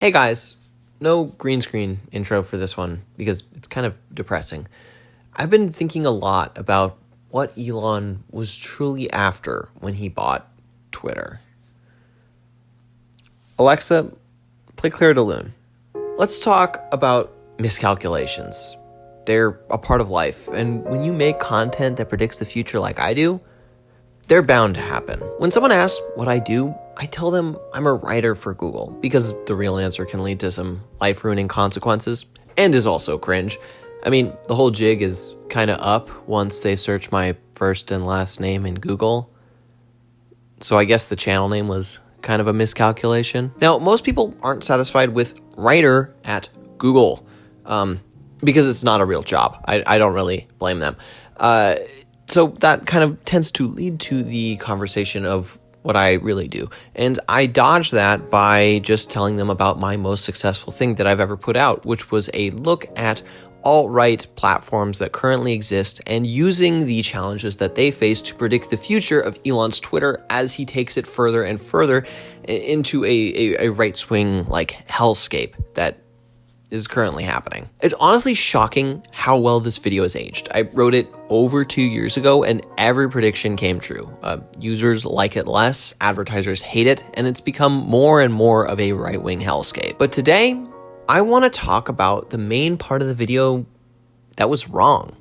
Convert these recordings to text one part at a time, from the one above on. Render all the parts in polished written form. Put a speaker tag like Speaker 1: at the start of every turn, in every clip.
Speaker 1: Hey guys, no green screen intro for this one because it's kind of depressing. I've been thinking a lot about what Elon was truly after when he bought Twitter. Alexa, play Claire de Lune. Let's talk about miscalculations. They're a part of life, and when you make content that predicts the future like I do, they're bound to happen. When someone asks what I do, I tell them I'm a writer for Google because the real answer can lead to some life-ruining consequences and is also cringe. I mean, the whole jig is kind of up once they search my first and last name in Google. So I guess the channel name was kind of a miscalculation. Now, most people aren't satisfied with writer at Google because it's not a real job. I don't really blame them. So that kind of tends to lead to the conversation of what I really do. And I dodge that by just telling them about my most successful thing that I've ever put out, which was a look at alt-right platforms that currently exist and using the challenges that they face to predict the future of Elon's Twitter as he takes it further and further into a right-swing like hellscape that is currently happening. It's honestly shocking how well this video has aged. I wrote it over 2 years ago and every prediction came true. Users like it less, advertisers hate it, and it's become more and more of a right-wing hellscape. But today, I want to talk about the main part of the video that was wrong.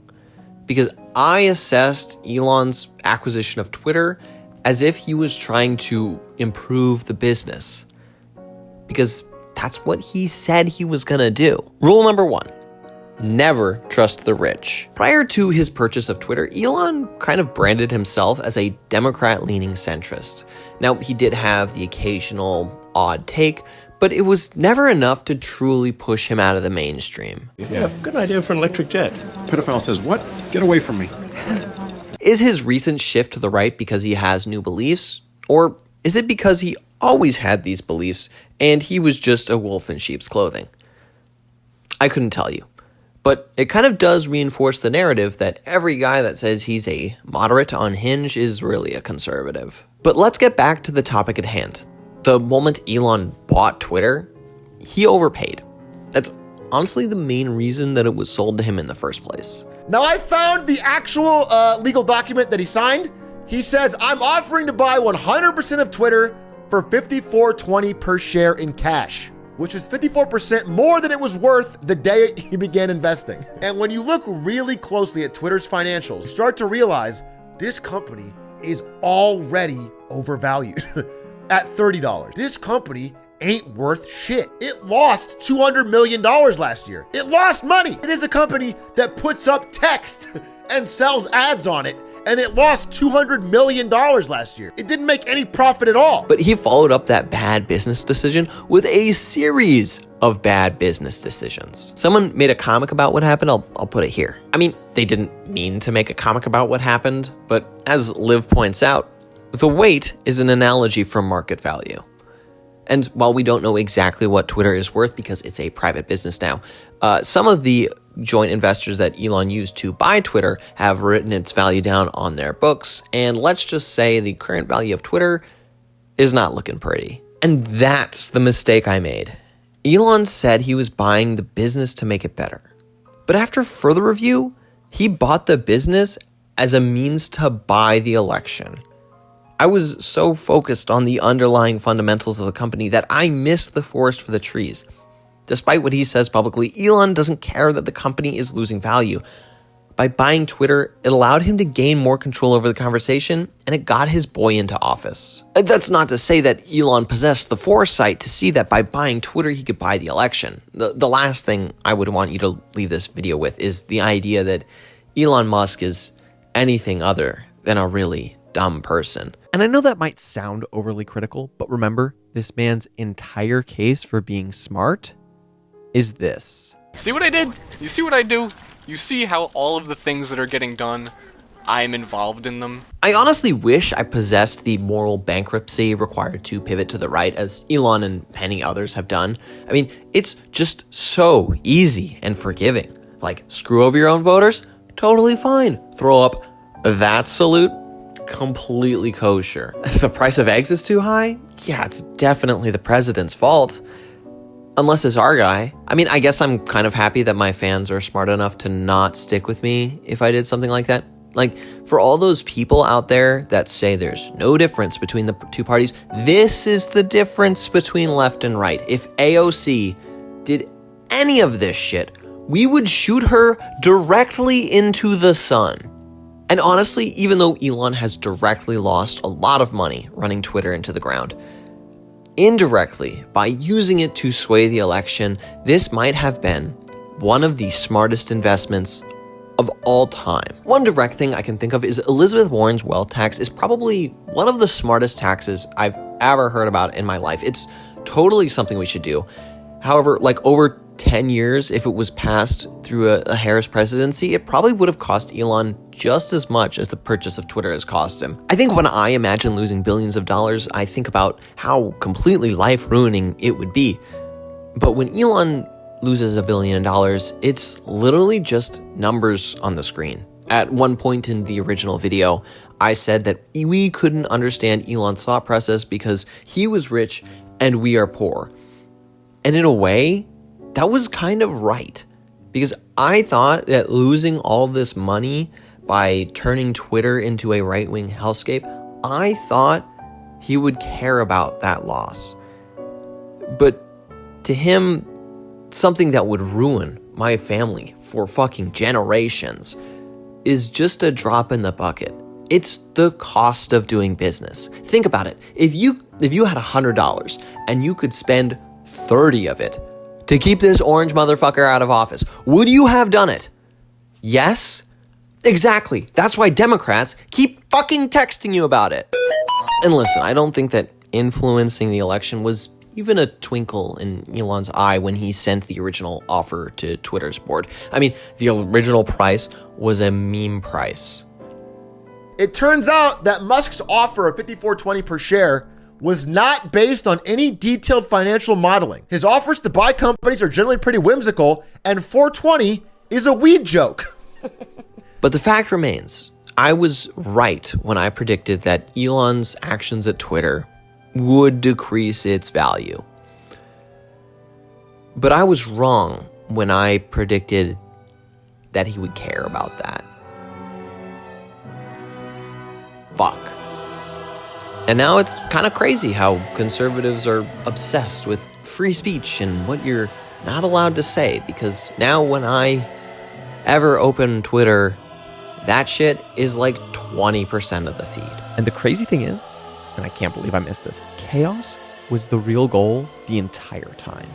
Speaker 1: Because I assessed Elon's acquisition of Twitter as if he was trying to improve the business. Because that's what he said he was gonna do. Rule number 1, never trust the rich. Prior to his purchase of Twitter, Elon kind of branded himself as a Democrat-leaning centrist. Now, he did have the occasional odd take, but it was never enough to truly push him out of the mainstream.
Speaker 2: Yeah, good idea for an electric jet.
Speaker 3: Pedophile says, what? Get away from me.
Speaker 1: Is his recent shift to the right because he has new beliefs? Or is it because he always had these beliefs and he was just a wolf in sheep's clothing? I couldn't tell you. But it kind of does reinforce the narrative that every guy that says he's a moderate on Hinge is really a conservative. But let's get back to the topic at hand. The moment Elon bought Twitter, he overpaid. That's honestly the main reason that it was sold to him in the first place.
Speaker 4: Now I found the actual legal document that he signed. He says, I'm offering to buy 100% of Twitter for $54.20 per share in cash, which is 54% more than it was worth the day he began investing. And when you look really closely at Twitter's financials, you start to realize this company is already overvalued at $30. This company ain't worth shit. It lost $200 million last year. It lost money. It is a company that puts up text and sells ads on it, and it lost $200 million last year. It didn't make any profit at all.
Speaker 1: But he followed up that bad business decision with a series of bad business decisions. Someone made a comic about what happened. I'll put it here. I mean, they didn't mean to make a comic about what happened, but as Liv points out, the weight is an analogy for market value. And while we don't know exactly what Twitter is worth because it's a private business now, some of the joint investors that Elon used to buy Twitter have written its value down on their books. And let's just say the current value of Twitter is not looking pretty. And that's the mistake I made. Elon said he was buying the business to make it better. But after further review, he bought the business as a means to buy the election. I was so focused on the underlying fundamentals of the company that I missed the forest for the trees. Despite what he says publicly, Elon doesn't care that the company is losing value. By buying Twitter, it allowed him to gain more control over the conversation, and it got his boy into office. That's not to say that Elon possessed the foresight to see that by buying Twitter, he could buy the election. The last thing I would want you to leave this video with is the idea that Elon Musk is anything other than a really dumb person.
Speaker 5: And I know that might sound overly critical, but remember, this man's entire case for being smart is this.
Speaker 6: See what I did? You see what I do? You see how all of the things that are getting done, I'm involved in them?
Speaker 1: I honestly wish I possessed the moral bankruptcy required to pivot to the right, as Elon and many others have done. I mean, it's just so easy and forgiving. Like, screw over your own voters? Totally fine. Throw up that salute? Completely kosher. The price of eggs is too high? Yeah, it's definitely the president's fault. Unless it's our guy. I mean, I guess I'm kind of happy that my fans are smart enough to not stick with me if I did something like that. Like, for all those people out there that say there's no difference between the two parties, this is the difference between left and right. If AOC did any of this shit, we would shoot her directly into the sun. And honestly, even though Elon has directly lost a lot of money running Twitter into the ground, indirectly, by using it to sway the election, this might have been one of the smartest investments of all time. One direct thing I can think of is Elizabeth Warren's wealth tax is probably one of the smartest taxes I've ever heard about in my life. It's totally something we should do. However, like over 10 years, if it was passed through a Harris presidency, it probably would have cost Elon just as much as the purchase of Twitter has cost him. I think when I imagine losing billions of dollars, I think about how completely life-ruining it would be. But when Elon loses $1 billion, it's literally just numbers on the screen. At one point in the original video, I said that we couldn't understand Elon's thought process because he was rich and we are poor. And in a way, that was kind of right. Because I thought that losing all this money by turning Twitter into a right-wing hellscape, I thought he would care about that loss. But to him, something that would ruin my family for fucking generations is just a drop in the bucket. It's the cost of doing business. Think about it. If you had $100 and you could spend 30 of it to keep this orange motherfucker out of office, would you have done it? Yes? Exactly. That's why Democrats keep fucking texting you about it. And listen, I don't think that influencing the election was even a twinkle in Elon's eye when he sent the original offer to Twitter's board. I mean, the original price was a meme price.
Speaker 4: It turns out that Musk's offer of $54.20 per share was not based on any detailed financial modeling. His offers to buy companies are generally pretty whimsical, and $4.20 is a weed joke.
Speaker 1: But the fact remains, I was right when I predicted that Elon's actions at Twitter would decrease its value. But I was wrong when I predicted that he would care about that. Fuck. And now it's kind of crazy how conservatives are obsessed with free speech and what you're not allowed to say, because now when I ever open Twitter, that shit is like 20% of the feed.
Speaker 5: And the crazy thing is, and I can't believe I missed this, chaos was the real goal the entire time.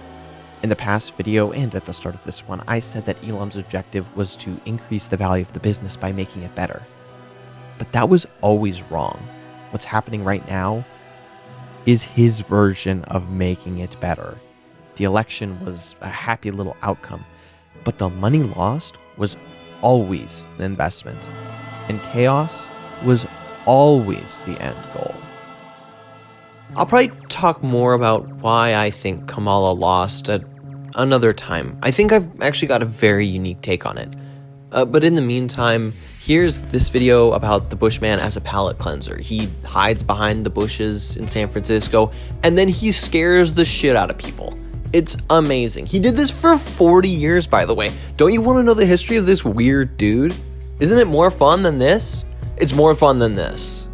Speaker 5: In the past video and at the start of this one, I said that Elon's objective was to increase the value of the business by making it better. But that was always wrong. What's happening right now is his version of making it better. The election was a happy little outcome, but the money lost was always an investment, and chaos was always the end goal.
Speaker 1: I'll probably talk more about why I think Kamala lost at another time. I think I've actually got a very unique take on it. But in the meantime, here's this video about the Bushman as a palate cleanser. He hides behind the bushes in San Francisco, and then he scares the shit out of people. It's amazing. He did this for 40 years, by the way. Don't you want to know the history of this weird dude? Isn't it more fun than this? It's more fun than this.